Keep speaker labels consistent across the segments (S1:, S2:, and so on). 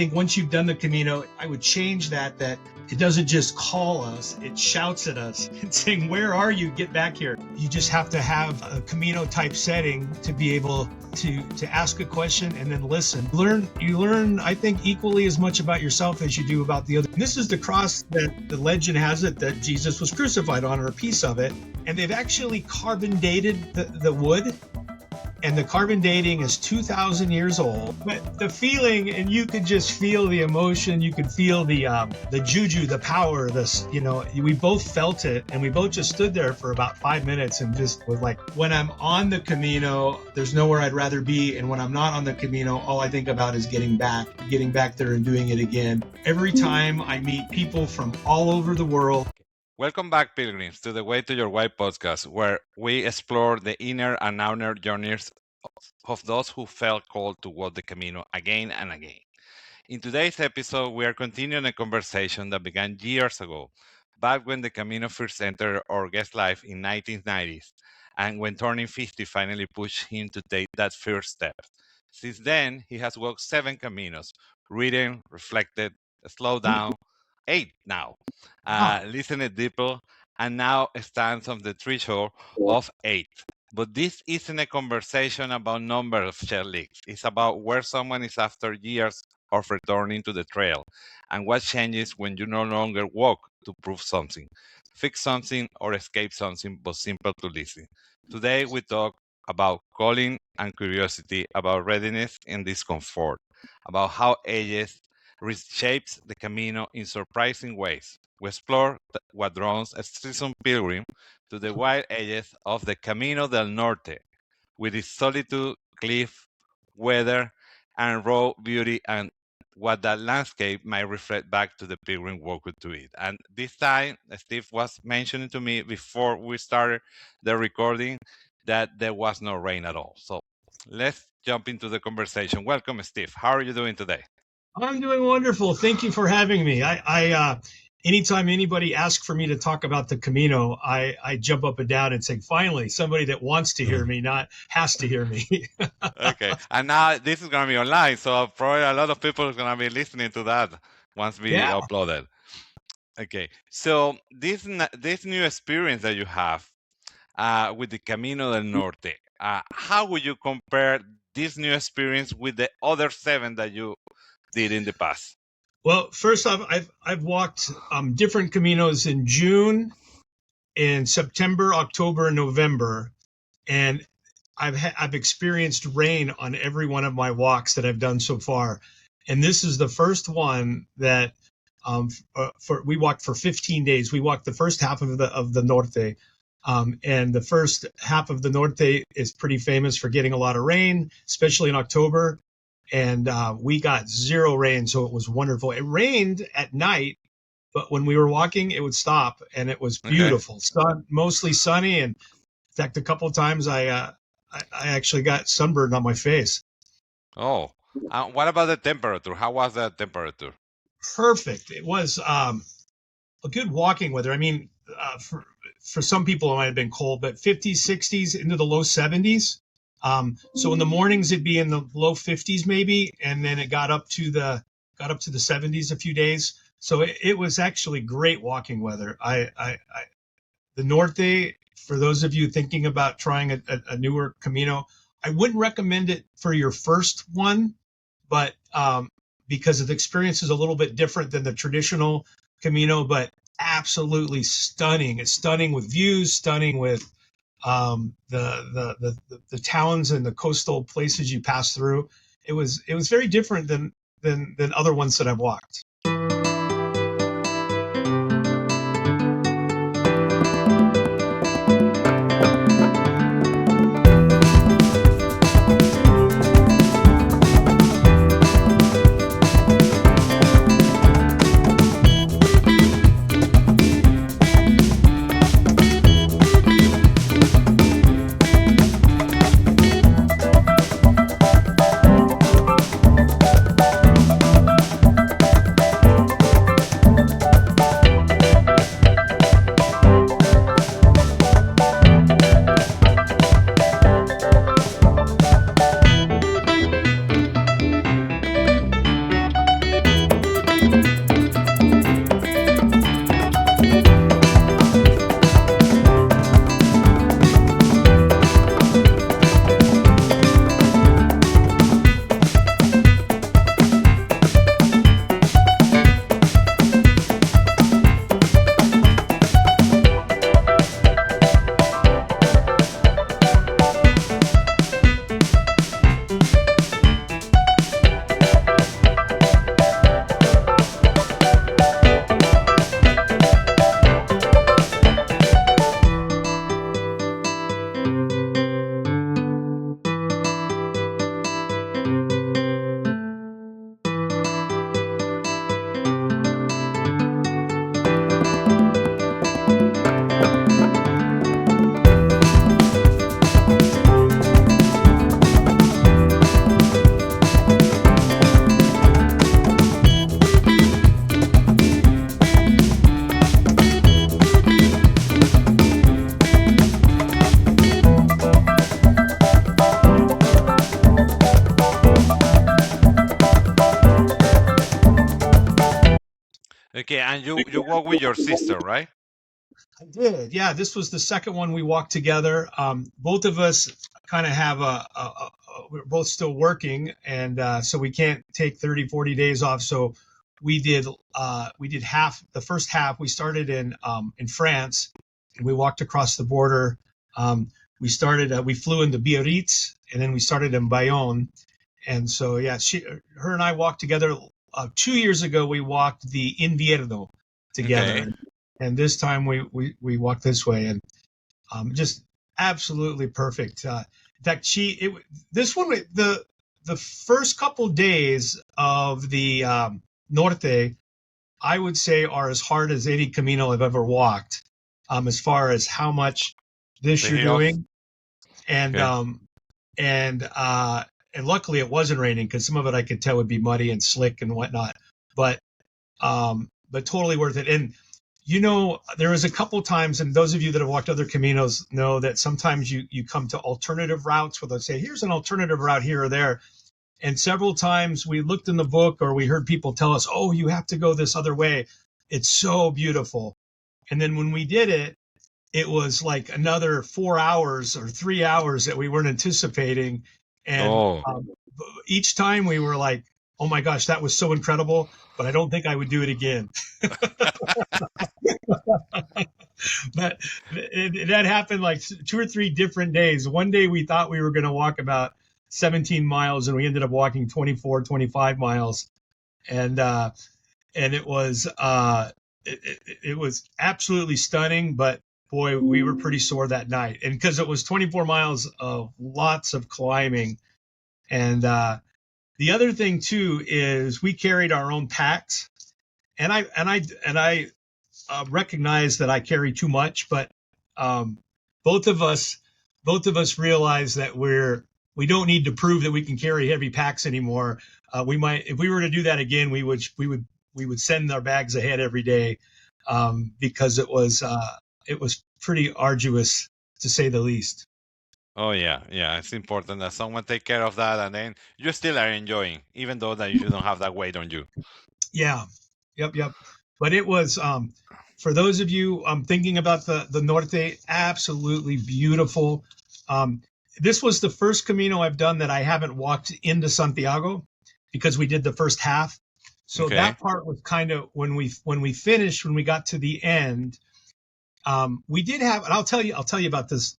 S1: think once you've done the Camino, I would change that it doesn't just call us, it shouts at us and saying, where are you? Get back here. You just have to have a Camino type setting to be able to ask a question and then listen. You learn, I think, equally as much about yourself as you do about the other. And this is the cross that the legend has it that Jesus was crucified on, or a piece of it. And they've actually carbon dated the wood. And the carbon dating is 2,000 years old. But the feeling, and you could just feel the emotion, you could feel the juju, the power, we both felt it. And we both just stood there for about 5 minutes and just was like, when I'm on the Camino, there's nowhere I'd rather be. And when I'm not on the Camino, all I think about is getting back there and doing it again. Every time I meet people from all over the world.
S2: Welcome back, pilgrims, to the Way to Your Way podcast, where we explore the inner and outer journeys of those who felt called to walk the Camino again and again. In today's episode, we are continuing a conversation that began years ago, back when the Camino first entered our guest life in 1990s, and when turning 50 finally pushed him to take that first step. Since then, he has walked 7 Caminos, written, reflected, slowed down, 8 now, listened deeper, and now stands on the threshold of 8. But this isn't a conversation about number of shell leaks. It's about where someone is after years of returning to the trail, and what changes when you no longer walk to prove something, fix something, or escape something, but simple to listen. Today we talk about calling and curiosity, about readiness and discomfort, about how ages reshapes the Camino in surprising ways. We explore what draws a seasoned pilgrim to the wild edges of the Camino del Norte, with its solitude, cliff, weather, and raw beauty, and what that landscape might reflect back to the pilgrim walking to it. And this time, Steve was mentioning to me before we started the recording that there was no rain at all. So let's jump into the conversation. Welcome, Steve. How are you doing today?
S1: I'm doing wonderful. Thank you for having me. Anytime anybody asks for me to talk about the Camino, I jump up and down and say, finally, somebody that wants to hear me, not has to hear me.
S2: Okay. And now this is going to be online, so probably a lot of people are going to be listening to that once we upload it. Okay. So this new experience that you have with the Camino del Norte, how would you compare this new experience with the other 7 that you did in the past?
S1: Well, first off, I've walked different Caminos in June, in September, October, and November, and I've experienced rain on every one of my walks that I've done so far. And this is the first one that we walked for 15 days. We walked the first half of the Norte, and the first half of the Norte is pretty famous for getting a lot of rain, especially in October. And we got 0 rain, so it was wonderful. It rained at night, but when we were walking, it would stop, and it was beautiful. Okay. Mostly sunny, and in fact, a couple of times I actually got sunburned on my face.
S2: Oh, what about the temperature? How was the temperature?
S1: Perfect. It was a good walking weather. I mean, for some people it might have been cold, but 50s, 60s into the low 70s. So in the mornings it'd be in the low 50s maybe, and then it got up to the 70s a few days. So it was actually great walking weather. The Norte, for those of you thinking about trying a newer Camino, I wouldn't recommend it for your first one, but because the experience is a little bit different than the traditional Camino, but absolutely stunning. It's stunning with views, stunning with the towns and the coastal places you pass through. It was very different than other ones that I've walked.
S2: Okay, and you walk with your sister, right?
S1: I did. Yeah, this was the second one we walked together. Both of us kind of have we're both still working, and so we can't take 30, 40 days off. So we did half, the first half. We started in France, and we walked across the border. We flew into Biarritz, and then we started in Bayonne. And so, yeah, her and I walked together. 2 years ago, we walked the Invierno together.
S2: Okay.
S1: And this time we walked this way, and just absolutely perfect. In fact, this one, the first couple days of the Norte, I would say, are as hard as any Camino I've ever walked, as far as how much this
S2: The
S1: you're
S2: hills.
S1: doing. And
S2: Okay.
S1: And luckily it wasn't raining, because some of it I could tell would be muddy and slick and whatnot. But totally worth it. And there was a couple times, and those of you that have walked other Caminos know that sometimes you come to alternative routes where they'll say, here's an alternative route here or there. And several times we looked in the book, or we heard people tell us, oh, you have to go this other way. It's so beautiful. And then when we did it, it was like another 4 hours or 3 hours that we weren't anticipating. And
S2: Oh.
S1: each time we were like, oh my gosh, that was so incredible, but I don't think I would do it again. But that happened like 2 or 3 different days. One day we thought we were going to walk about 17 miles, and we ended up walking 24, 25 miles. And it was it was absolutely stunning, but boy, we were pretty sore that night. And because it was 24 miles of lots of climbing. And the other thing too is we carried our own packs, and I recognize that I carry too much, but both of us realize that we don't need to prove that we can carry heavy packs anymore. We might, if we were to do that again, we would send our bags ahead every day, because it was pretty arduous, to say the least.
S2: Oh yeah, yeah. It's important that someone take care of that, and then you still are enjoying, even though that you don't have that weight on you.
S1: Yeah. Yep. But it was, for those of you thinking about the Norte, absolutely beautiful. This was the first Camino I've done that I haven't walked into Santiago, because we did the first half. So
S2: Okay.
S1: that part was kind of, when we finished, when we got to the end, we did have, and I'll tell you about this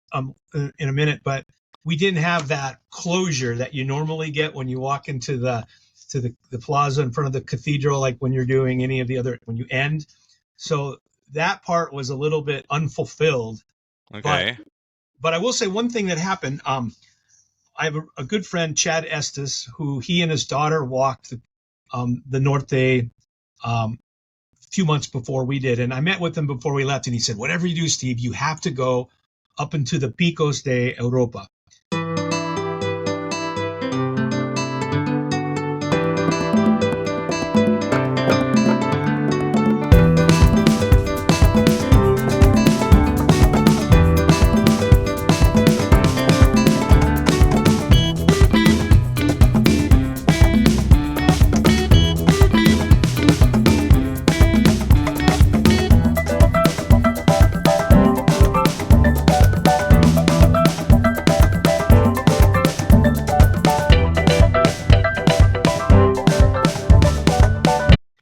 S1: in a minute, but we didn't have that closure that you normally get when you walk into the plaza in front of the cathedral, like when you're doing any of the other, when you end. So that part was a little bit unfulfilled.
S2: Okay.
S1: But I will say one thing that happened. I have a good friend, Chad Estes, who he and his daughter walked the Norte a few months before we did. And I met with him before we left, and he said, whatever you do, Steve, you have to go up into the Picos de Europa.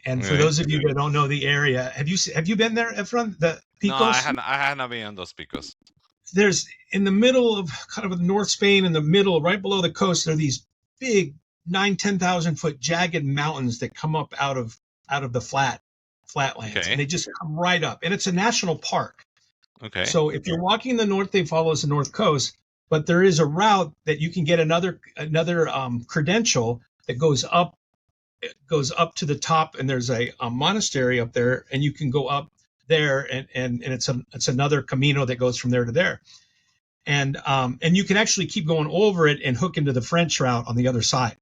S1: And for
S2: Okay.
S1: those of you that don't know the area, have you been there, Efrain? The
S2: No,
S1: Picos?
S2: I had not been on those Picos.
S1: There's, in the middle of kind of North Spain, in the middle, right below the coast, there are these big 9-10,000 foot jagged mountains that come up out of the flatlands,
S2: Okay.
S1: and they just come right up. And it's a national park.
S2: Okay.
S1: So if you're walking the north, they follows the north coast, but there is a route that you can get another credential that goes up to the top, and there's a monastery up there, and you can go up there, and it's another Camino that goes from there to there, and you can actually keep going over it and hook into the French route on the other side.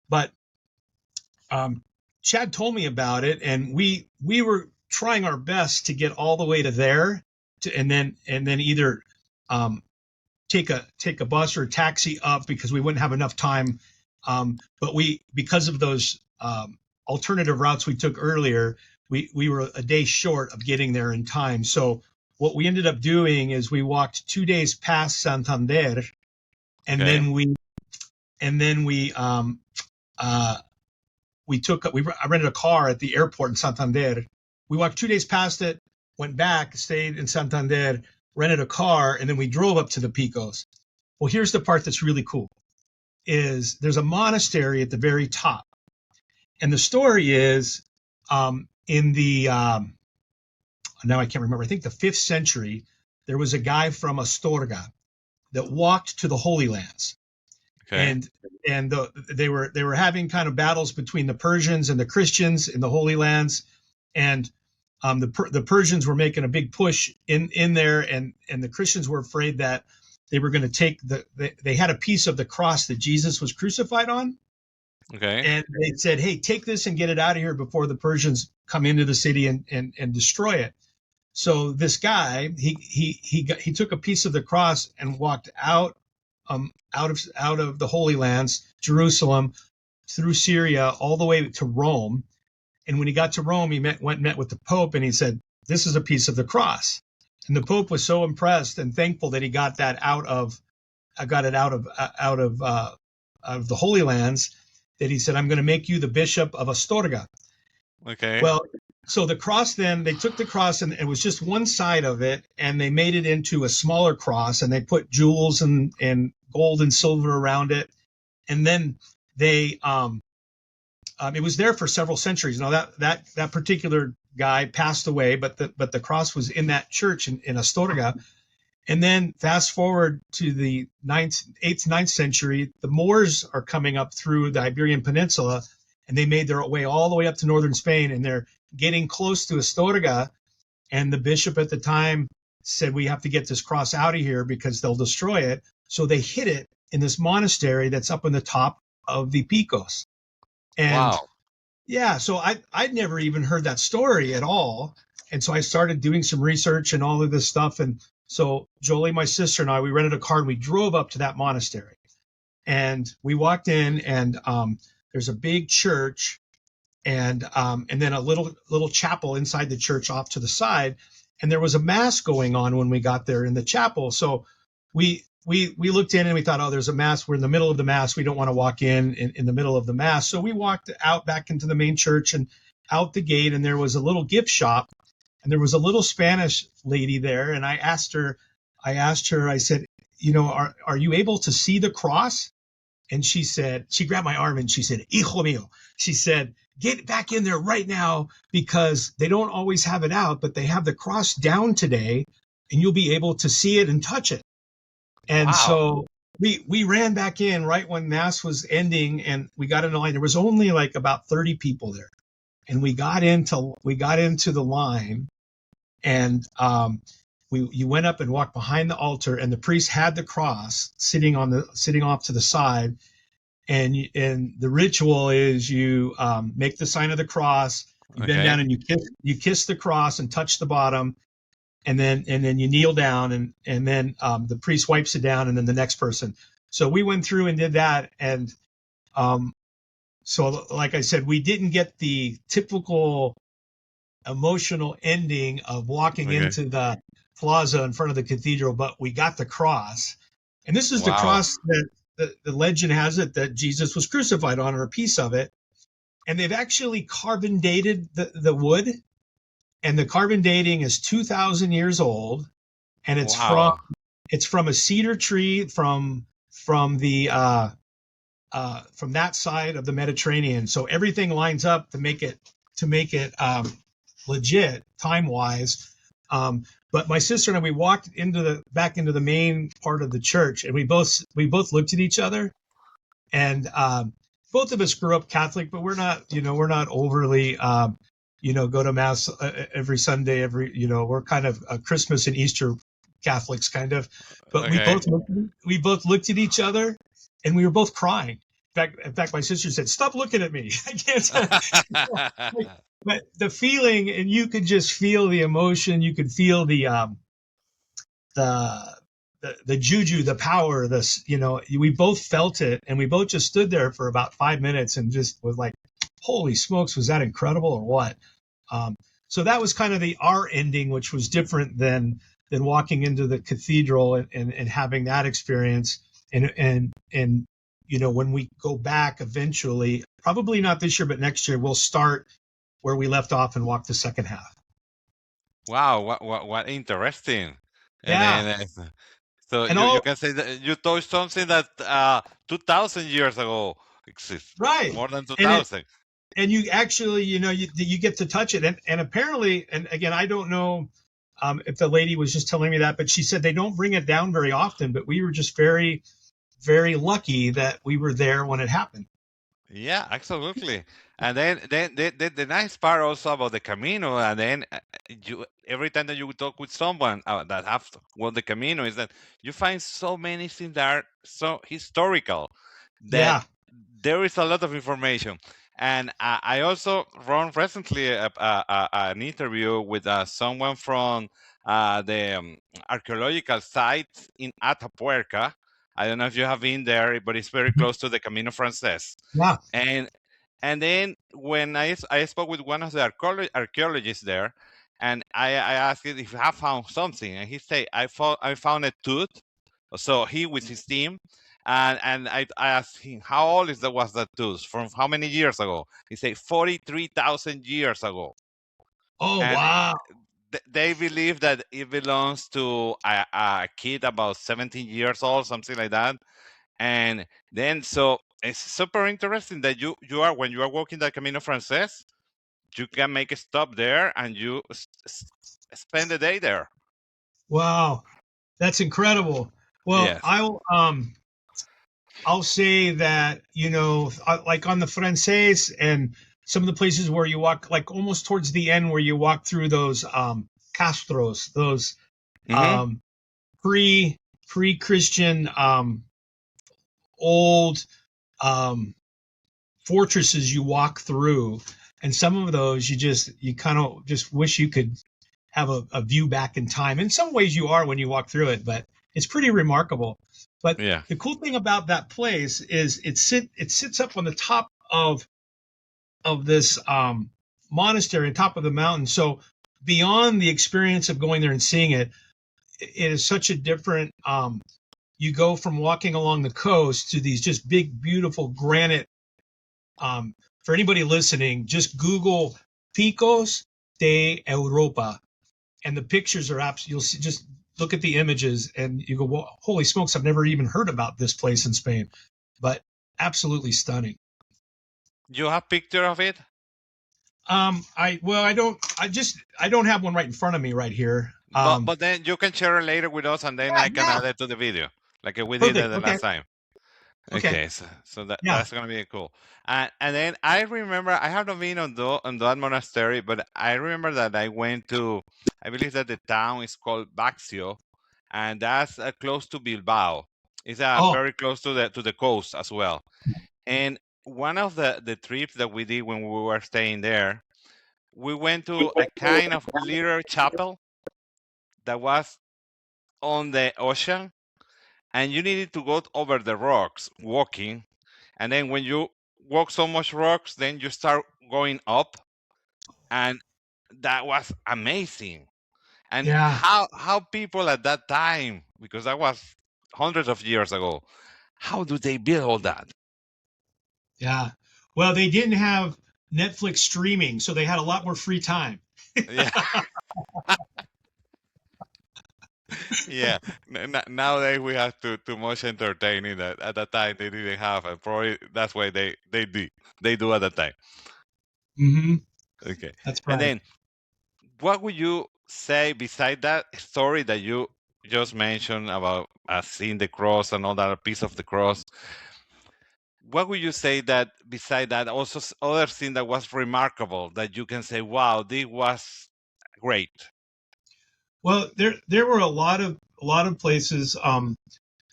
S1: But Chad told me about it, and we were trying our best to get all the way to there, and then either take a bus or a taxi up, because we wouldn't have enough time. But because of those alternative routes we took earlier, we were a day short of getting there in time. So what we ended up doing is we walked 2 days past Santander, and
S2: Okay.
S1: then I rented a car at the airport in Santander. We walked 2 days past it, went back, stayed in Santander, rented a car, and then we drove up to the Picos. Well, here's the part that's really cool: is there's a monastery at the very top, and the story is in the now I can't remember. I think the 5th century, there was a guy from Astorga that walked to the Holy Lands.
S2: Okay.
S1: And they were having kind of battles between the Persians and the Christians in the Holy Lands, and the Persians were making a big push in there, and the Christians were afraid that they were going to take they had a piece of the cross that Jesus was crucified on,
S2: Okay.
S1: and they said, "Hey, take this and get it out of here before the Persians come into the city and destroy it." So this guy, he took a piece of the cross and walked out of the Holy Lands, Jerusalem, through Syria, all the way to Rome. And when he got to Rome, he met with the Pope, and he said, "This is a piece of the cross." And the Pope was so impressed and thankful that he got it out of the Holy Lands, that he said, "I'm going to make you the Bishop of Astorga."
S2: Okay.
S1: Well, so the cross, then they took the cross, and it was just one side of it, and they made it into a smaller cross, and they put jewels and gold and silver around it. And then they it was there for several centuries. Now that particular guy passed away, but the cross was in that church in Astorga. And then fast forward to the 8th, 9th century, the Moors are coming up through the Iberian Peninsula, and they made their way all the way up to northern Spain, and they're getting close to Astorga. And the bishop at the time said, "We have to get this cross out of here because they'll destroy it." So they hid it in this monastery that's up on the top of the Picos. And
S2: Wow.
S1: yeah, so I'd never even heard that story at all. And so I started doing some research and all of this stuff. And so Jolie, my sister, and I, we rented a car and we drove up to that monastery. And we walked in, and there's a big church, and then a little chapel inside the church off to the side. And there was a mass going on when we got there in the chapel. So we looked in and we thought, "Oh, there's a mass. We're in the middle of the mass. We don't want to walk in the middle of the mass." So we walked out back into the main church and out the gate, and there was a little gift shop, and there was a little Spanish lady there. And I asked her, I said, "Are you able to see the cross?" And she grabbed my arm and she said, "Hijo mío," she said, "get back in there right now, because they don't always have it out, but they have the cross down today, and you'll be able to see it and touch it." And
S2: Wow.
S1: so we ran back in right when mass was ending, and we got in the line. There was only like about 30 people there, and we got into the line, and you went up and walked behind the altar, and the priest had the cross sitting off to the side. And the ritual is you make the sign of the cross, you bend down, and you kiss the cross and touch the bottom, and then you kneel down, and then the priest wipes it down, and then the next person. So we went through and did that, and so like I said, we didn't get the typical emotional ending of walking into the plaza in front of the cathedral, but we got the cross. And this is the cross that the legend has it that Jesus was crucified on, or a piece of it. And they've actually carbon dated the wood, and the carbon dating is 2,000 years old, and it's from a cedar tree from that side of the Mediterranean. So everything lines up to make it legit time wise. But my sister and I, we walked back into the main part of the church, and we both looked at each other, and both of us grew up Catholic, but we're not overly go to mass every Sunday. We're kind of Christmas and Easter Catholics kind of. But we both looked at each other, and we were both crying. In fact, my sister said, "Stop looking at me. I can't." But the feeling, and you could just feel the emotion. You could feel the juju, the power. We both felt it, and we both just stood there for about 5 minutes and just was like, holy smokes, was that incredible or what? So that was kind of our ending, which was different than walking into the cathedral and having that experience. And when we go back eventually, probably not this year, but next year, we'll start where we left off and walk the second half.
S2: Wow, what interesting. And
S1: Yeah.
S2: then so
S1: And
S2: you
S1: all
S2: can say that you touched something that 2000 years ago exists,
S1: right.
S2: more than
S1: And
S2: 2000.
S1: you actually, you get to touch it. And apparently, and again, I don't know if the lady was just telling me that, but she said they don't bring it down very often, but we were just very, very lucky that we were there when it happened.
S2: Yeah, absolutely. And then the nice part also about the Camino, and then you every time that you talk with someone that have well the Camino is that you find so many things that are so historical that
S1: Yeah.
S2: there is a lot of information. And I also run recently an interview with someone from the archaeological site in Atapuerca. I don't know if you have been there, but it's very close to the Camino Frances.
S1: Yeah.
S2: And then when I spoke with one of the archaeologists there, and I asked him if I found something, and he said I found a tooth. So he with his team, and I asked him how old was that tooth from how many years ago. He said 43,000 years ago,
S1: Oh,
S2: and
S1: wow.
S2: they believe that it belongs to a kid about 17 years old, something like that. And then so it's super interesting that you are when you are walking the Camino Frances, you can make a stop there and you spend the day there.
S1: Wow. That's incredible. Well,
S2: Yes.
S1: I'll say that, like on the Frances and some of the places where you walk, like almost towards the end where you walk through those castros, those
S2: Hmm.
S1: um, pre-Christian old um, fortresses you walk through, and some of those you kind of just wish you could have a view back in time. In some ways, you are when you walk through it, but it's pretty remarkable. But
S2: Yeah.
S1: the cool thing about that place is it sits up on the top of this monastery, on top of the mountain. So beyond the experience of going there and seeing it, it is such a different. You go from walking along the coast to these just big, beautiful granite. For anybody listening, just Google Picos de Europa, and the pictures are absolutely. You'll see, just look at the images, and you go, "Well, holy smokes! I've never even heard about this place in Spain," but absolutely stunning.
S2: You have picture of it,
S1: I don't have one right in front of me right here.
S2: but then you can share it later with us, and then
S1: Yeah,
S2: I can
S1: yeah,
S2: add it to the video, like we did it
S1: perfect.
S2: the
S1: Okay,
S2: last time.
S1: okay,
S2: Okay, so
S1: yeah.
S2: that's gonna be cool. And then I remember I have not been on that monastery, but I remember that I went to. I believe that the town is called Baxio, and that's close to Bilbao. It's
S1: Oh,
S2: very close to the coast as well. And one of the trips that we did when we were staying there, we went to a kind of little chapel that was on the ocean, and you needed to go over the rocks walking. And then when you walk so much rocks, then you start going up, and that was amazing. And
S1: yeah,
S2: how people at that time, because that was hundreds of years ago, how do they build all that?
S1: yeah. Well, they didn't have Netflix streaming, so they had a lot more free time.
S2: Yeah. Yeah. Nowadays we have too much entertaining that at that time they didn't have, and probably that's why they do at that time.
S1: Hmm.
S2: Okay.
S1: That's
S2: And
S1: right.
S2: then what would you say beside that story that you just mentioned about seeing the cross and all that piece of the cross? What would you say that beside that also other thing that was remarkable that you can say, wow, this was great?
S1: Well, there were a lot of places.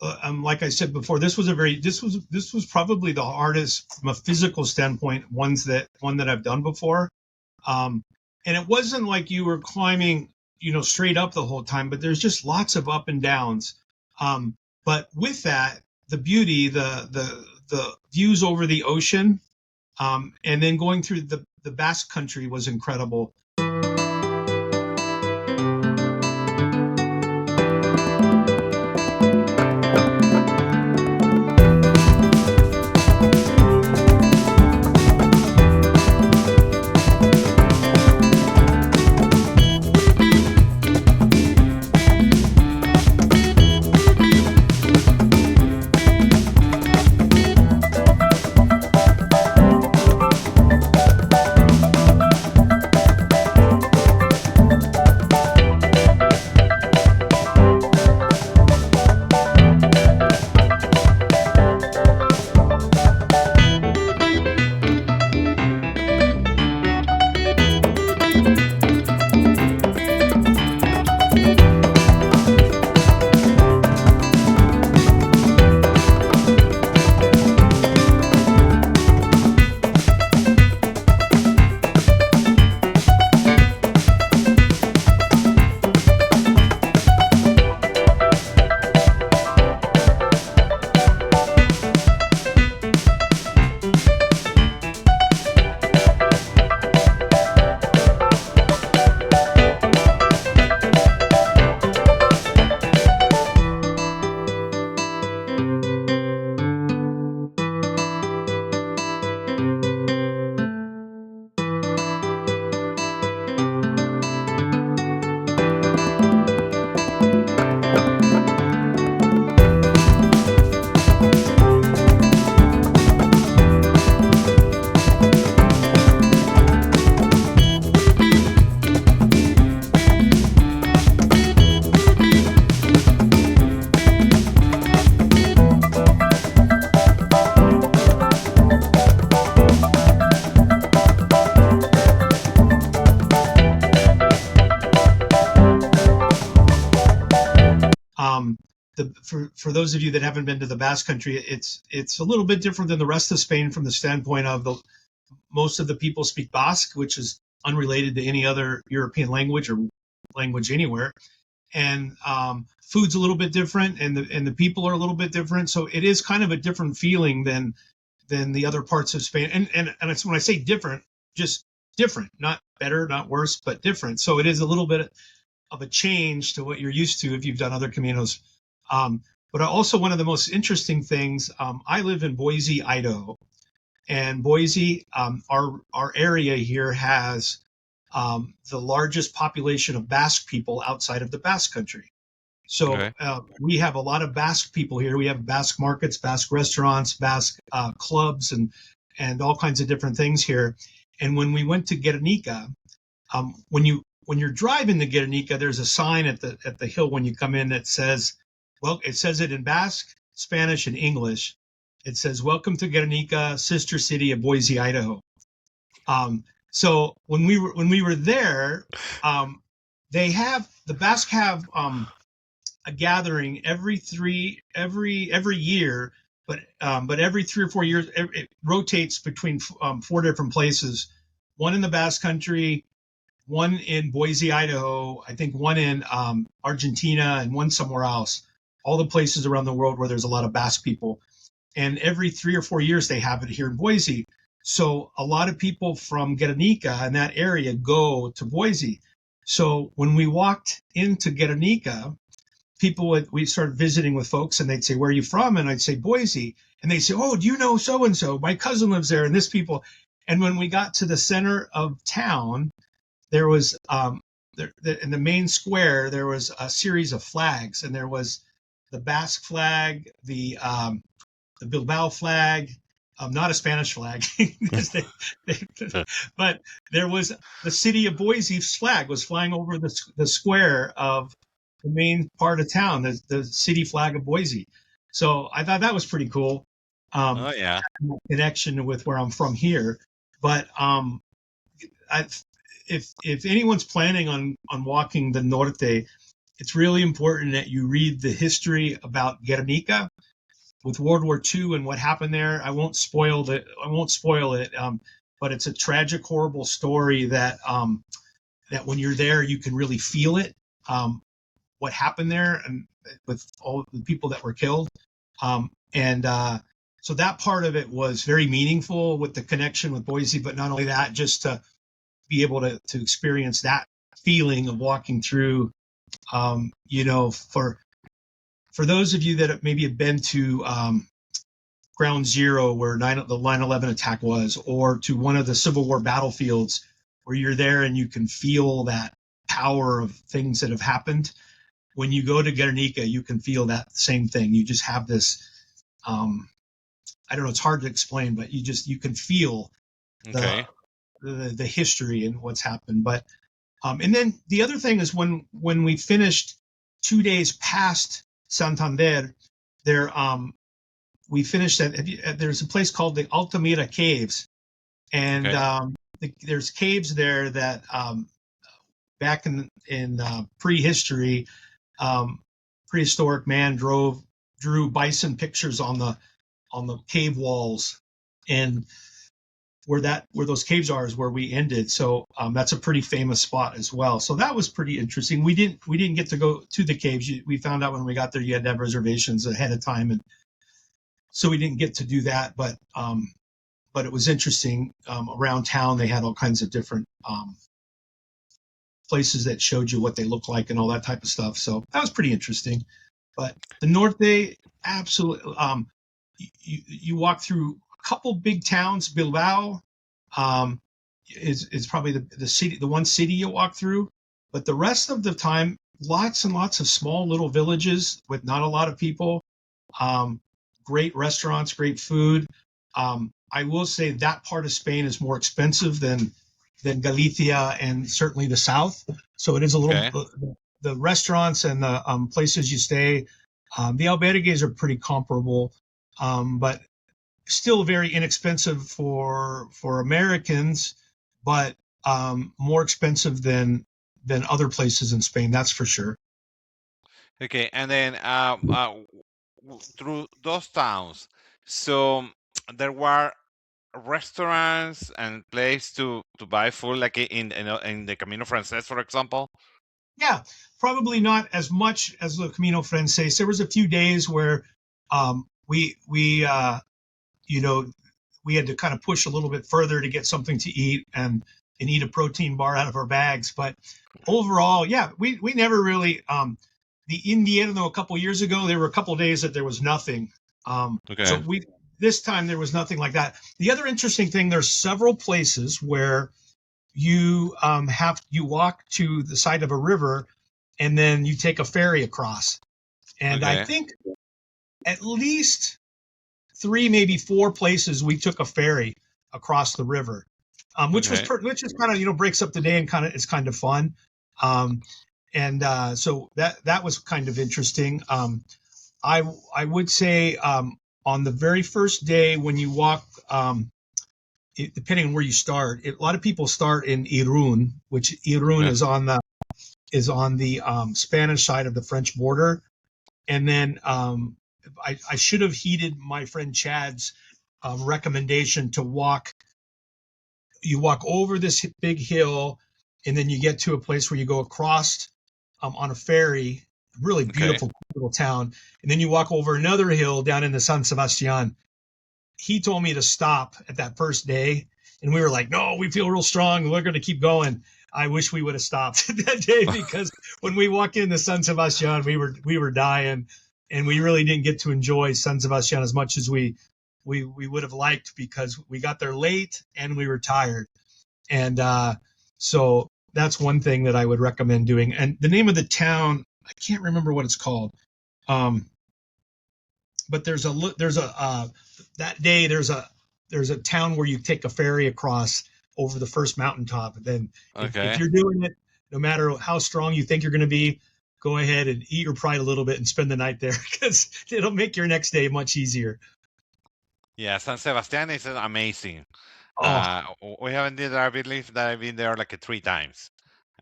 S1: Like I said before, this was probably the hardest from a physical standpoint. One that I've done before. Um, and it wasn't like you were climbing, straight up the whole time, but there's just lots of up and downs. But with that, the beauty, the views over the ocean, And then going through the Basque Country was incredible. For those of you that haven't been to the Basque Country, it's a little bit different than the rest of Spain from the standpoint of most of the people speak Basque, which is unrelated to any other European language or language anywhere, and food's a little bit different, and the people are a little bit different. So it is kind of a different feeling than the other parts of Spain. And it's, when I say different, just different, not better, not worse, but different. So it is a little bit of a change to what you're used to if you've done other Caminos. But also one of the most interesting things, I live in Boise, Idaho, and Boise, our area here has the largest population of Basque people outside of the Basque Country. So
S2: Okay.
S1: we have a lot of Basque people here. We have Basque markets, Basque restaurants, Basque clubs, and all kinds of different things here. And when we went to Guernica, when you're driving to Guernica, there's a sign at the hill when you come in that says, well, it says it in Basque, Spanish, and English. It says, "Welcome to Guernica, sister city of Boise, Idaho." So when we were there, the Basque have a gathering every year, but every 3 or 4 years it rotates between 4 different places. One in the Basque Country, one in Boise, Idaho, I think one in Argentina, and one somewhere else. All the places around the world where there's a lot of Basque people. And every 3 or 4 years they have it here in Boise. So a lot of people from Guernica and that area go to Boise. So when we walked into Guernica, we started visiting with folks, and they'd say, "Where are you from?" And I'd say, "Boise." And they'd say, "Oh, do you know so-and-so? My cousin lives there," and this people. And when we got to the center of town, there was, in the main square, there was a series of flags, and there was the Basque flag, the Bilbao flag, not a Spanish flag, but there was the city of Boise's flag was flying over the square of the main part of town, the city flag of Boise. So I thought that was pretty cool.
S2: Oh yeah.
S1: Connection with where I'm from here. But if anyone's planning on walking the Norte, it's really important that you read the history about Guernica with World War II and what happened there. I won't spoil it, but it's a tragic, horrible story that when you're there, you can really feel it. What happened there, and with all the people that were killed, So that part of it was very meaningful with the connection with Boise, but not only that, just to be able to experience that feeling of walking through. For those of you that maybe have been to Ground Zero, where the 9/11 attack was, or to one of the Civil War battlefields, where you're there and you can feel that power of things that have happened. When you go to Guernica, you can feel that same thing. You just have this. I don't know. It's hard to explain, but you can feel
S2: Okay.
S1: the history and what's happened. But and then the other thing is when we finished 2 days past Santander, there we finished at there's a place called the Altamira Caves, and
S2: Okay.
S1: there's caves there that back in prehistory, prehistoric man drew bison pictures on the cave walls, and where those caves are is where we ended. So that's a pretty famous spot as well. So that was pretty interesting. We didn't get to go to the caves. We found out when we got there you had to have reservations ahead of time, and so we didn't get to do that. But it was interesting. Around town they had all kinds of different places that showed you what they look like and all that type of stuff. So that was pretty interesting. But the Norte, absolutely. You walk through a couple big towns. Bilbao is probably the city, the one city you walk through. But the rest of the time, lots and lots of small little villages with not a lot of people. Great restaurants, great food. I will say that part of Spain is more expensive than Galicia and certainly the south. So it is a little.
S2: Okay.
S1: The restaurants and the places you stay, the albergues are pretty comparable, but still very inexpensive for Americans, but more expensive than other places in Spain. That's for sure.
S2: Okay. And then through those towns, so there were restaurants and place to buy food, like in the Camino Frances, for example.
S1: Yeah, probably not as much as the Camino Frances. There was a few days where we we had to kind of push a little bit further to get something to eat and eat a protein bar out of our bags. But overall, yeah, we never really the invierno a couple years ago, there were a couple days that there was nothing. So
S2: Okay.
S1: this time there was nothing like that. The other interesting thing, there's several places where you you walk to the side of a river and then you take a ferry across. And I
S2: Okay.
S1: think at least 3, maybe 4 places we took a ferry across the river, which
S2: Okay.
S1: which is kind of breaks up the day and it's kind of fun. And so that was kind of interesting. I would say on the very first day when you walk, depending on where you start, a lot of people start in Irun, which Irun
S2: Okay.
S1: is on the Spanish side of the French border, and then I should have heeded my friend Chad's recommendation to walk. You walk over this big hill, and then you get to a place where you go across on a ferry. Really
S2: Okay.
S1: beautiful little town, and then you walk over another hill down into San Sebastian. He told me to stop at that first day, and we were like, "No, we feel real strong. We're going to keep going." I wish we would have stopped that day, because when we walked into San Sebastian, we were dying, and we really didn't get to enjoy San Sebastian as much as we would have liked, because we got there late and we were tired. And so that's one thing that I would recommend doing. And the name of the town, I can't remember what it's called. But there's a that day there's a town where you take a ferry across over the first mountaintop. And then if
S2: Okay.
S1: you're doing it, no matter how strong you think you're going to be, go ahead and eat your pride a little bit and spend the night there, because it'll make your next day much easier.
S2: Yeah, San Sebastian is amazing.
S1: Oh,
S2: We haven't did. I believe that I've been there like 3 times,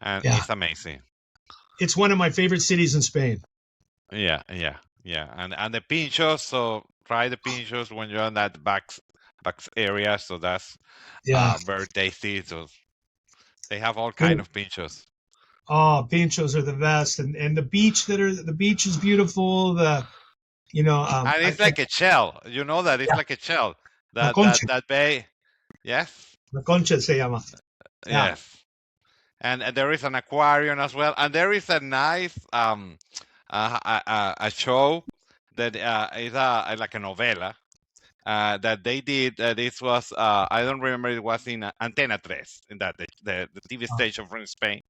S2: and
S1: yeah.
S2: it's amazing.
S1: It's one of my favorite cities in Spain.
S2: Yeah, yeah, yeah. And the pinchos. So try the pinchos when you're in that back area. So that's
S1: Yeah.
S2: very tasty. So they have all kind of pinchos.
S1: Oh, pinchos are the best. And the beach is beautiful.
S2: And it's like a shell. You know that it's
S1: yeah,
S2: like a shell.
S1: la
S2: That
S1: concha,
S2: bay. Yes.
S1: la concha se llama. Yeah.
S2: Yes. And there is an aquarium as well, and there is a nice a show that is like a novela that they did. This was I don't remember. It was in Antena 3, in that the TV station from Spain.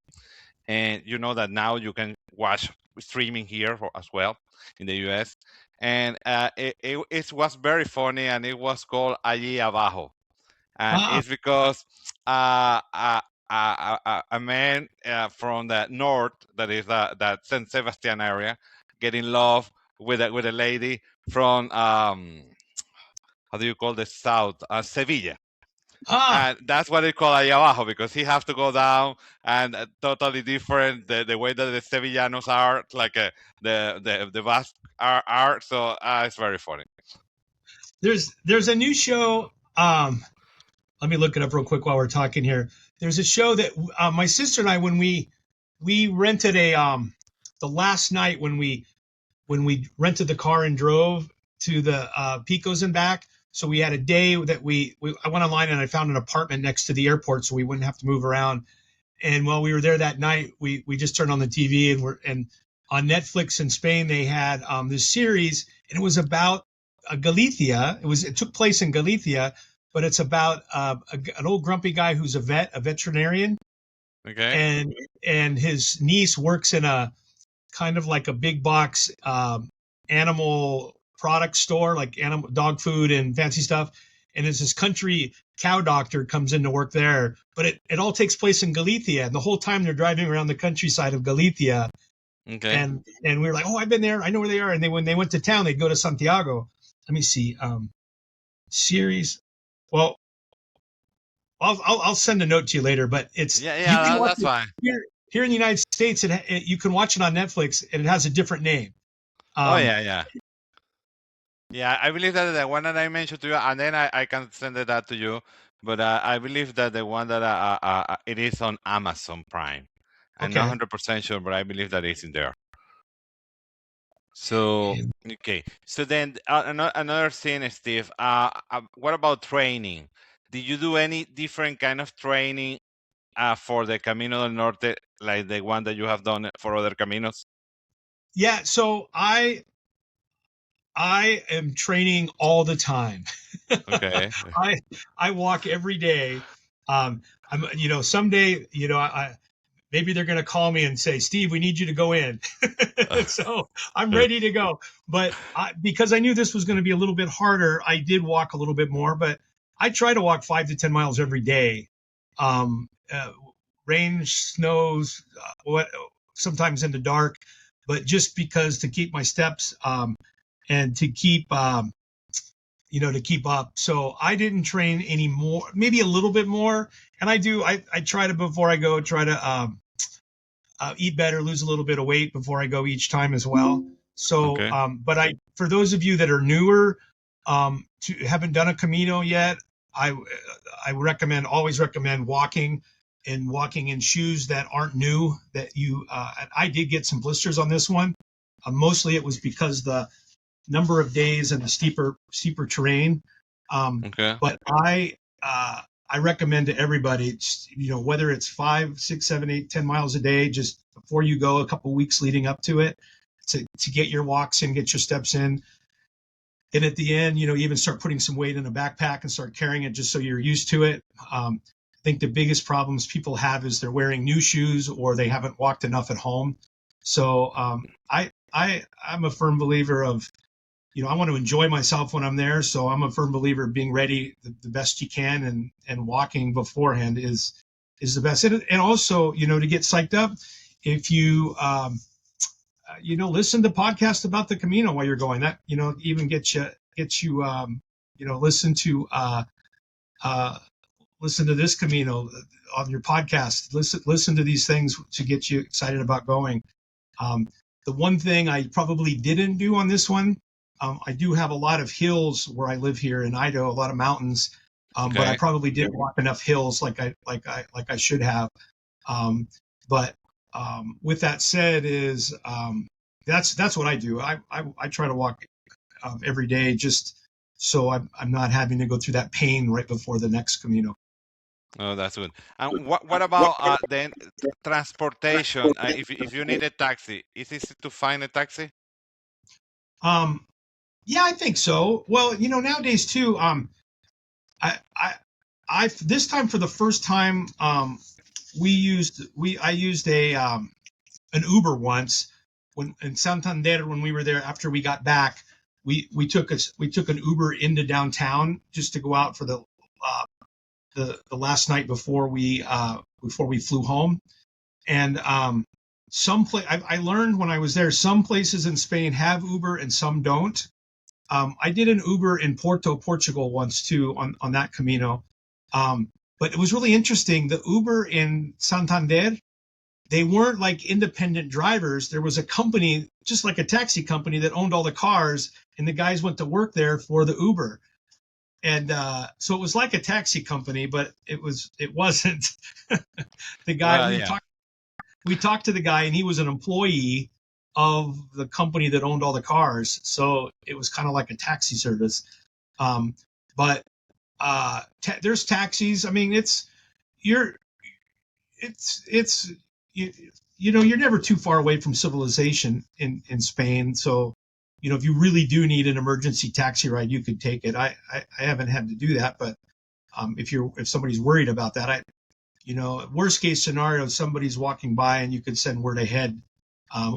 S2: And you know that now you can watch streaming here as well in the US. And it was very funny, and it was called Allí Abajo, and
S1: Ah,
S2: it's because a man from the north, that is that San Sebastian area, get in love with a lady from how do you call the south, Sevilla.
S1: ah,
S2: And that's what they call allá abajo, because he has to go down, and totally different the way that the Sevillanos are, like the Basque are. So it's very funny.
S1: there's a new show. Let me look it up real quick while we're talking here. There's a show that my sister and I, when we rented the last night when we rented the car and drove to the Picos and back. So we had a day that I went online and I found an apartment next to the airport, so we wouldn't have to move around. And while we were there that night, we just turned on the TV, and on Netflix in Spain they had this series, and it was about Galicia. It took place in Galicia, but it's about an old grumpy guy who's a veterinarian,
S2: Okay.
S1: and his niece works in a kind of like a big box animal product store, like animal dog food and fancy stuff. And it's this country cow doctor comes in to work there, but it all takes place in Galicia. And the whole time they're driving around the countryside of Galicia.
S2: Okay.
S1: And we were like, oh, I've been there. I know where they are. And when they went to town, they'd go to Santiago. Let me see. Series. Well, I'll send a note to you later, but you can watch
S2: That's
S1: it
S2: fine.
S1: here in the United States. You can watch it on Netflix, and it has a different name.
S2: Oh yeah. I believe that the one that I mentioned to you, and then I can send that to you. But I believe that the one that it is on Amazon Prime. I'm not
S1: Okay.
S2: 100% sure, but I believe that it's in there. So okay. So then another thing, Steve. What about training? Did you do any different kind of training for the Camino del Norte, like the one that you have done for other Caminos?
S1: Yeah. So I am training all the time.
S2: Okay.
S1: I walk every day. I'm someday maybe they're going to call me and say, Steve, we need you to go in. So I'm ready to go. But because I knew this was going to be a little bit harder, I did walk a little bit more. But I try to walk 5 to 10 miles every day. Um, Rain, snows, sometimes in the dark, but just because to keep my steps and to keep to keep up. So I didn't train any more, maybe a little bit more. And I try to, before I go, try to eat better, lose a little bit of weight before I go each time as well. So,
S2: Okay.
S1: but for those of you that are newer, haven't done a Camino yet, I always recommend walking in shoes that aren't new, that I did get some blisters on this one. Mostly it was because the number of days and the steeper terrain.
S2: Okay.
S1: But I recommend to everybody, whether it's 5, 6, 7, 8, 10 miles a day, just before you go, a couple weeks leading up to it, to get your walks in, get your steps in. And at the end, even start putting some weight in a backpack and start carrying it just so you're used to it. I think the biggest problems people have is they're wearing new shoes or they haven't walked enough at home. So I'm a firm believer of, I want to enjoy myself when I'm there. So I'm a firm believer of being ready the best you can, and walking beforehand is the best. And also, to get psyched up, if you, listen to podcasts about the Camino while you're going, that, even get you, listen to this Camino on your podcast, listen to these things to get you excited about going. The one thing I probably didn't do on this one, I do have a lot of hills where I live here in Idaho, a lot of mountains, but I probably didn't walk enough hills like I should have. But with that said, that's what I do. I try to walk every day, just so I'm not having to go through that pain right before the next Camino.
S2: Oh, that's good. And what about then transportation? If you need a taxi, is it easy to find a taxi?
S1: Um, yeah, I think so. Well, nowadays too, I, I, this time for the first time, I used an Uber once when in Santander when we were there after we got back. We took an Uber into downtown just to go out for the last night before we flew home. And I learned when I was there, some places in Spain have Uber and some don't. I did an Uber in Porto, Portugal once too on that Camino. But it was really interesting. The Uber in Santander, they weren't like independent drivers. There was a company, just like a taxi company, that owned all the cars, and the guys went to work there for the Uber. And so it was like a taxi company, but it wasn't. The guy
S2: Well, yeah.
S1: we talked to the guy, and he was an employee of the company that owned all the cars, so it was kind of like a taxi service. But there's taxis. I mean, you're never too far away from civilization in Spain. So, if you really do need an emergency taxi ride, you could take it. I haven't had to do that, but if somebody's worried about that, worst case scenario, somebody's walking by and you could send word ahead,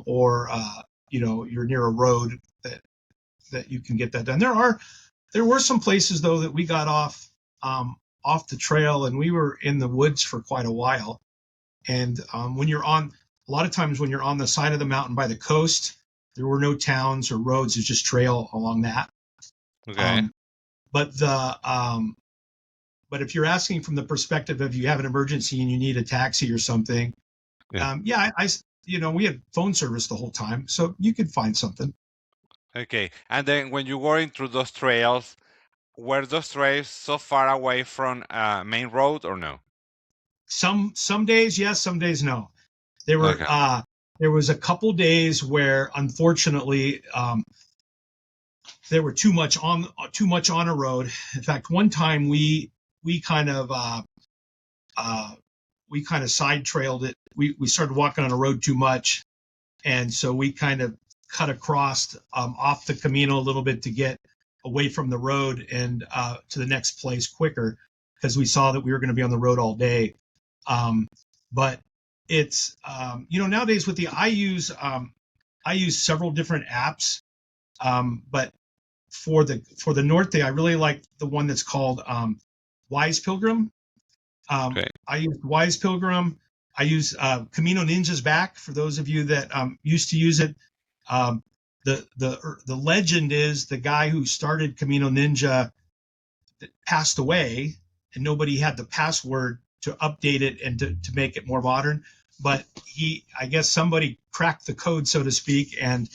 S1: or you're near a road that you can get that done. There were some places though that we got off the trail, and we were in the woods for quite a while. And a lot of times when you're on the side of the mountain by the coast, there were no towns or roads. It's just trail along that.
S2: Okay.
S1: But if you're asking from the perspective of you have an emergency and you need a taxi or something,
S2: Yeah.
S1: we had phone service the whole time, so you could find something.
S2: Okay. And then when you were in through those trails, were those trails so far away from main road or no?
S1: Some days yes, some days no. There were
S2: Okay.
S1: there was a couple days where unfortunately there were too much on a road. In fact, one time we kind of side trailed it. We started walking on a road too much, and so we kind of cut across off the Camino a little bit to get away from the road and to the next place quicker, because we saw that we were going to be on the road all day. But it's nowadays with I use several different apps, but for the Norte, I really like the one that's called Wise Pilgrim.
S2: Okay.
S1: I use Wise Pilgrim. I use Camino Ninja's back for those of you that used to use it. The legend is the guy who started Camino Ninja passed away, and nobody had the password to update it and to make it more modern. But I guess somebody cracked the code, so to speak, and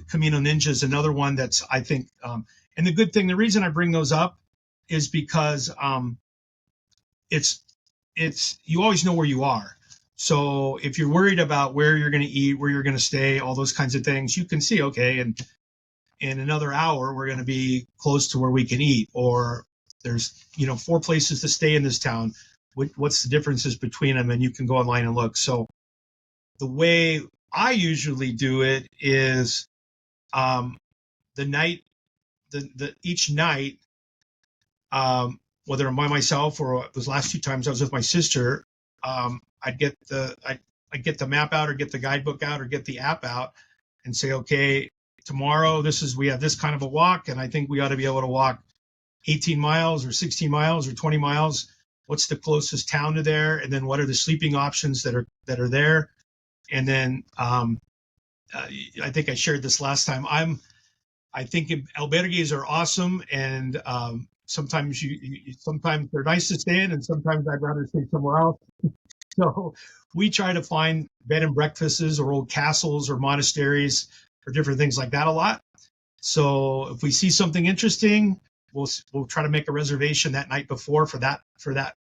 S1: Camino Ninja is another one that's, I think, and the reason I bring those up is because it's you always know where you are. So if you're worried about where you're going to eat, where you're going to stay, all those kinds of things, you can see, okay, and in another hour, we're going to be close to where we can eat, or there's, 4 places to stay in this town. What's the differences between them? And you can go online and look. So the way I usually do it is each night, whether I'm by myself or those last 2 times I was with my sister, I'd get the map out or get the guidebook out or get the app out and say, okay, tomorrow we have this kind of a walk, and I think we ought to be able to walk 18 miles or 16 miles or 20 miles. What's the closest town to there? And then what are the sleeping options that are there? And then I think I shared this last time. I think albergues are awesome, and sometimes sometimes they're nice to stay in, and sometimes I'd rather stay somewhere else. So we try to find bed and breakfasts or old castles or monasteries or different things like that a lot. So if we see something interesting, we'll try to make a reservation that night before for that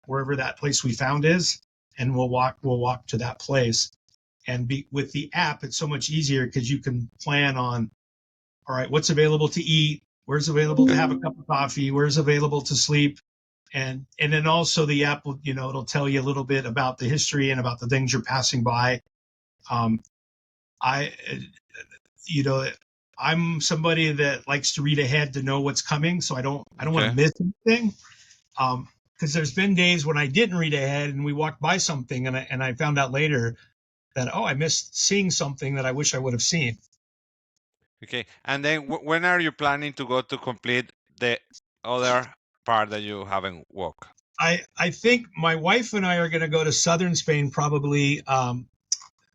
S1: wherever that place we found is, and we'll walk to that place. And with the app, it's so much easier because you can plan on, all right, what's available to eat, where's available to have a cup of coffee, where's available to sleep, and then also the app will, it'll tell you a little bit about the history and about the things you're passing by. I you know I'm somebody that likes to read ahead to know what's coming, so I don't want to
S2: Okay.
S1: miss anything. Because there's been days when I didn't read ahead and we walked by something and I found out later that, I missed seeing something that I wish I would have seen.
S2: Okay. And then when are you planning to go to complete the other part that you haven't walked?
S1: I think my wife and I are going to go to southern Spain probably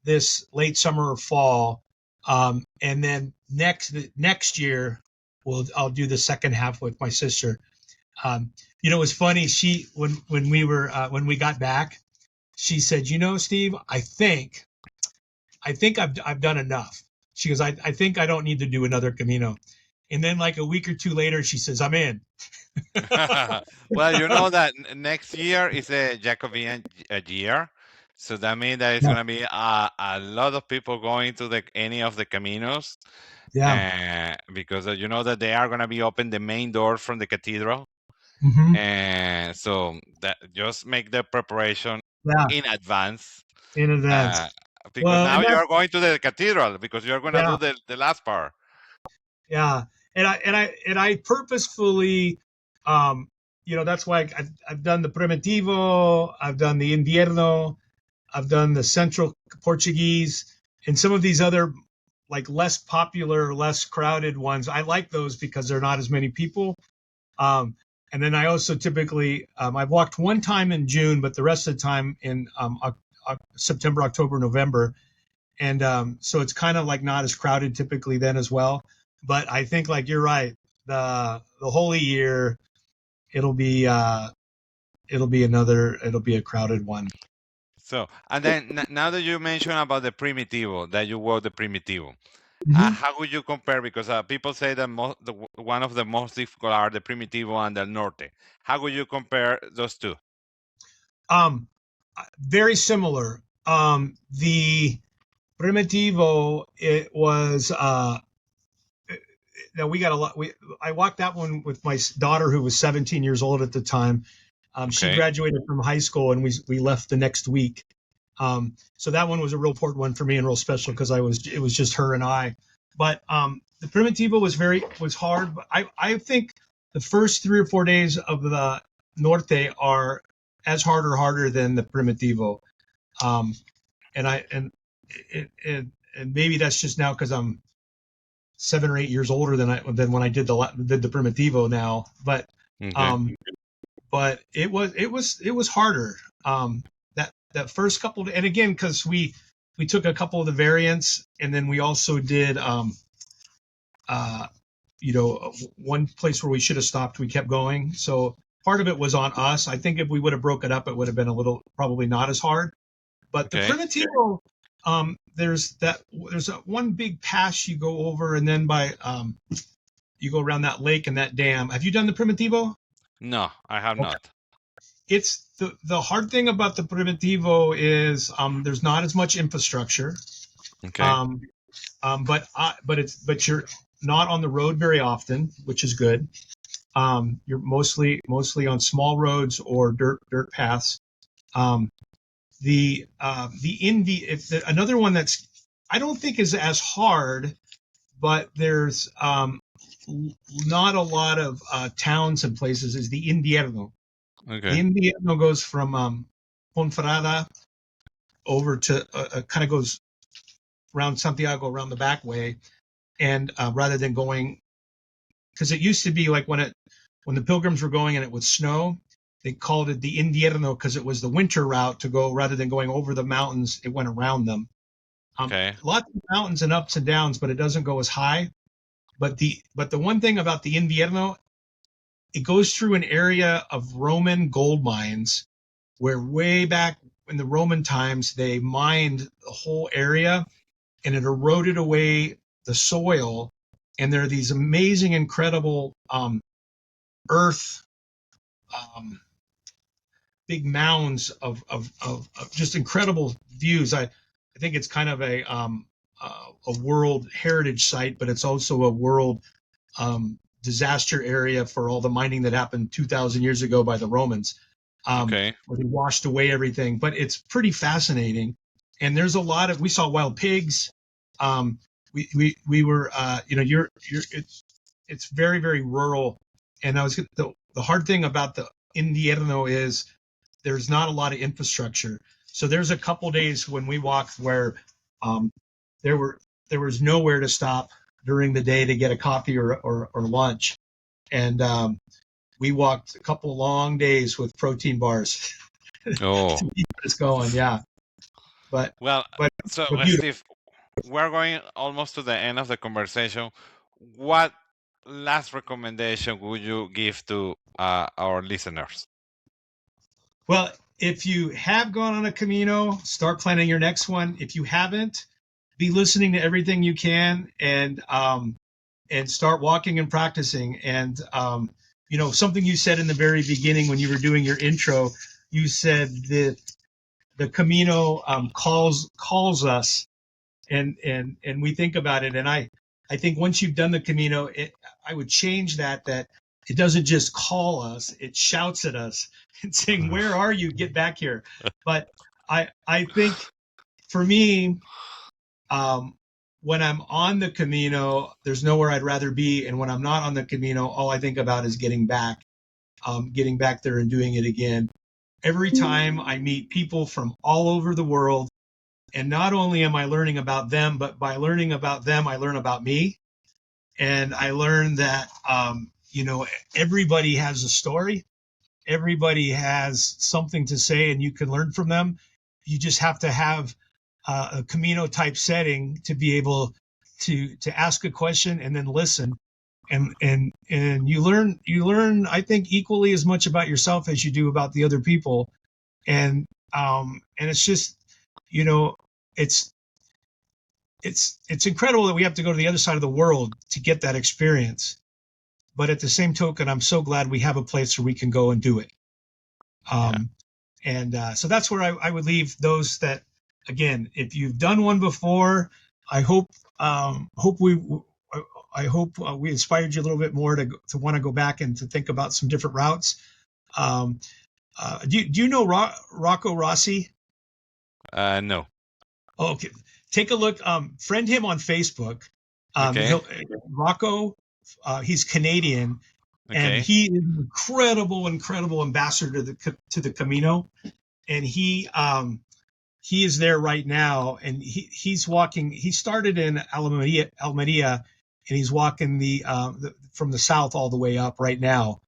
S1: this late summer or fall, and then next year I'll do the second half with my sister. It was funny. She when we got back, she said, Steve, I think I've done enough. She goes, I think I don't need to do another Camino. And then like a week or two later, she says, I'm in.
S2: Well, you know that next year is a Jacobean year, so that means that it's
S1: Yeah.
S2: gonna be a lot of people going to any of the Caminos,
S1: Yeah.
S2: because you know that they are gonna be open the main door from the cathedral,
S1: Mm-hmm.
S2: and so that just make the preparation
S1: Yeah.
S2: in advance,
S1: In
S2: uh,
S1: advance.
S2: because
S1: Well,
S2: now
S1: and
S2: you
S1: that's,
S2: are going to the cathedral because you're gonna
S1: yeah.
S2: do the last part.
S1: Yeah. And I purposefully, that's why I've done the Primitivo, I've done the Invierno, I've done the Central Portuguese, and some of these other like less popular, less crowded ones. I like those because they're not as many people. Um, and then I also typically I've walked one time in June, but the rest of the time in September, October, November, and so it's kind of like not as crowded typically then as well. But I think like you're right, the Holy Year it'll be it'll be a crowded one.
S2: So, and then now that you mentioned about the Primitivo, that you walk the Primitivo,
S1: Mm-hmm.
S2: how would you compare? Because people say that one of the most difficult are the Primitivo and the Norte. How would you compare those two?
S1: Um, very similar. The Primitivo, it was now we got a lot. I walked that one with my daughter who was 17 years old at the time. She
S2: Okay.
S1: graduated from high school and we left the next week. So that one was a real important one for me and real special because it was just her and I. But the Primitivo was hard. But I think the first 3 or 4 days of the Norte are as hard or harder than the Primitivo. Um, and I and maybe that's just now because I'm 7 or 8 years older than when I did the Primitivo now.
S2: Okay.
S1: Um, but it was harder. That first couple, and again because we took a couple of the variants, and then we also did uh, one place where we should have stopped, we kept going. So part of it was on us. I think if we would have broke it up, it would have been a little probably not as hard. But the
S2: Okay.
S1: Primitivo, there's one big pass you go over, and then you go around that lake and that dam. Have you done the Primitivo?
S2: No, I have
S1: Okay.
S2: not.
S1: It's the hard thing about the Primitivo is there's not as much infrastructure,
S2: Okay.
S1: um, but you're not on the road very often, which is good. You're mostly on small roads or dirt paths. Um, another one that's I don't think is as hard, but there's not a lot of towns and places is the Invierno. The
S2: Okay.
S1: Invierno goes from Ponferrada over to kind of goes around Santiago around the back way, and rather than going because it used to be like when the pilgrims were going and it would snow, they called it the Invierno because it was the winter route to go rather than going over the mountains, it went around them.
S2: Okay.
S1: Lots of mountains and ups and downs, but it doesn't go as high. But the one thing about the Invierno, it goes through an area of Roman gold mines where way back in the Roman times they mined the whole area and it eroded away the soil. And there are these amazing, incredible earth, big mounds of just incredible views. I think it's kind of a world heritage site, but it's also a world disaster area for all the mining that happened 2,000 years ago by the Romans,
S2: Okay.
S1: where they washed away everything. But it's pretty fascinating. And there's a lot of, we saw wild pigs. We were, it's very, very rural. And the hard thing about the invierno is there's not a lot of infrastructure. So there's a couple days when we walked where there was nowhere to stop during the day to get a coffee or lunch. And we walked a couple long days with protein bars
S2: Oh,
S1: to keep us going. Yeah. But
S2: well,
S1: but
S2: so
S1: beautiful.
S2: Steve, we're going almost to the end of the conversation. What last recommendation would you give to our listeners?
S1: Well, if you have gone on a Camino, start planning your next one. If you haven't, be listening to everything you can and start walking and practicing. And something you said in the very beginning when you were doing your intro, you said that the Camino calls us, and we think about it. And I think once you've done the Camino, I would change that it doesn't just call us, it shouts at us and saying, where are you? Get back here. But I think for me, when I'm on the Camino, there's nowhere I'd rather be. And when I'm not on the Camino, all I think about is getting back there and doing it again. Every time I meet people from all over the world, and not only am I learning about them, but by learning about them, I learn about me. And I learned that, everybody has a story. Everybody has something to say, and you can learn from them. You just have to have a Camino type setting to be able to ask a question and then listen. And you learn, I think, equally as much about yourself as you do about the other people. And it's just, it's incredible that we have to go to the other side of the world to get that experience. But at the same token, I'm so glad we have a place where we can go and do it. So that's where I would leave those that, again, if you've done one before, I hope we inspired you a little bit more to want to go back and to think about some different routes. Do you know Rocco Rossi?
S2: No.
S1: Oh, okay. Take a look. Friend him on Facebook.
S2: Okay.
S1: Rocco, he's Canadian, and he is an incredible ambassador to the Camino. And he is there right now, and he's walking. He started in Almeria, and he's walking from the south all the way up right now.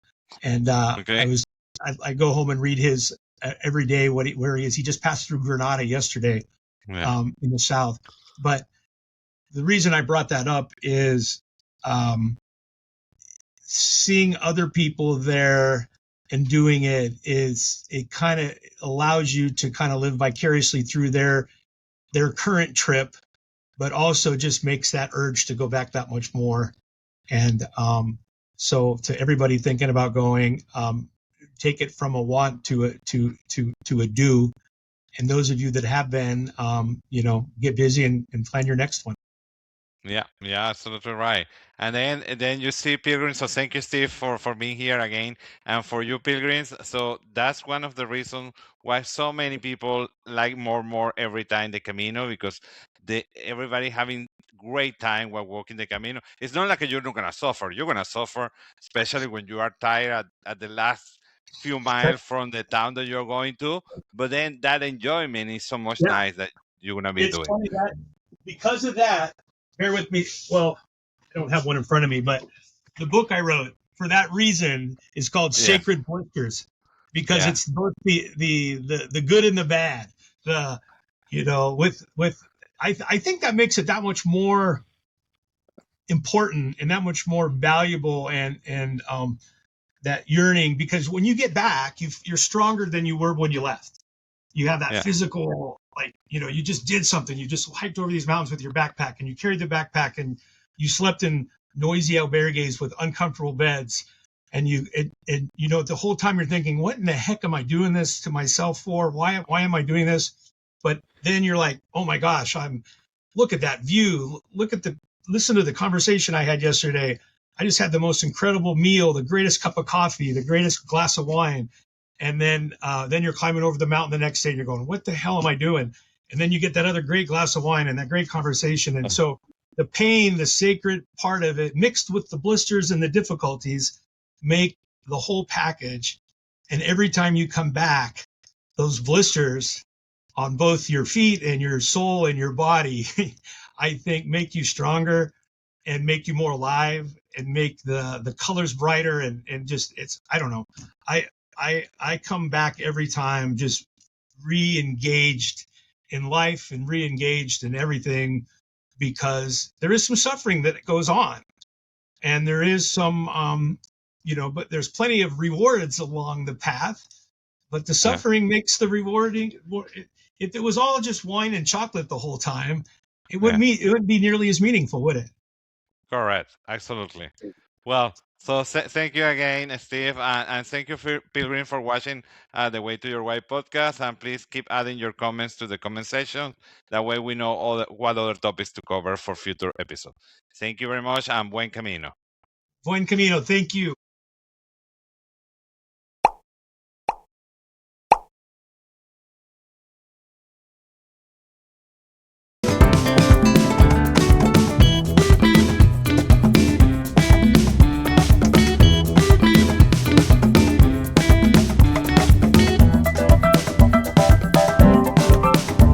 S1: And I go home and read his every day where he is. He just passed through Granada yesterday. In the south. But the reason I brought that up is seeing other people there and doing it kind of allows you to kind of live vicariously through their current trip, but also just makes that urge to go back that much more. And so to everybody thinking about going, take it from a want to a do. And those of you that have been, get busy and plan your next one.
S2: Yeah, absolutely right. And then you see pilgrims. So thank you, Steve, for being here again, and for you pilgrims. So that's one of the reasons why so many people like more every time the Camino, because everybody having great time while walking the Camino. It's not like you're not gonna suffer. You're gonna suffer, especially when you are tired at the last few miles from the town that you're going to. But then that enjoyment is so much nice that you're gonna be doing.
S1: Funny that because of that, bear with me. Well, I don't have one in front of me, but the book I wrote for that reason is called Sacred Blisters, because it's both the good and the bad. I think that makes it that much more important and that much more valuable, and that yearning, because when you get back, you're stronger than you were when you left. You have that physical, you just did something. You just hiked over these mountains with your backpack, and you carried the backpack, and you slept in noisy albergues with uncomfortable beds. And the whole time you're thinking, what in the heck am I doing this to myself for? Why am I doing this? But then you're like, oh my gosh, I'm look at that view. Listen to the conversation I had yesterday. I just had the most incredible meal, the greatest cup of coffee, the greatest glass of wine. And then you're climbing over the mountain the next day and you're going, what the hell am I doing? And then you get that other great glass of wine and that great conversation. And so the pain, the sacred part of it, mixed with the blisters and the difficulties, make the whole package. And every time you come back, those blisters on both your feet and your soul and your body, I think make you stronger and make you more alive and make the colors brighter and just, it's, I don't know. I come back every time just re-engaged in life and re-engaged in everything, because there is some suffering that goes on, and there is some but there's plenty of rewards along the path, but the suffering makes the rewarding. If it was all just wine and chocolate the whole time, it wouldn't be nearly as meaningful, would it?
S2: Correct. Absolutely. Well, so thank you again, Steve, and thank you, Pilgrim, for watching the Way to Your Way podcast. And please keep adding your comments to the comment section. That way we know what other topics to cover for future episodes. Thank you very much, and buen camino.
S1: Buen camino. Thank you.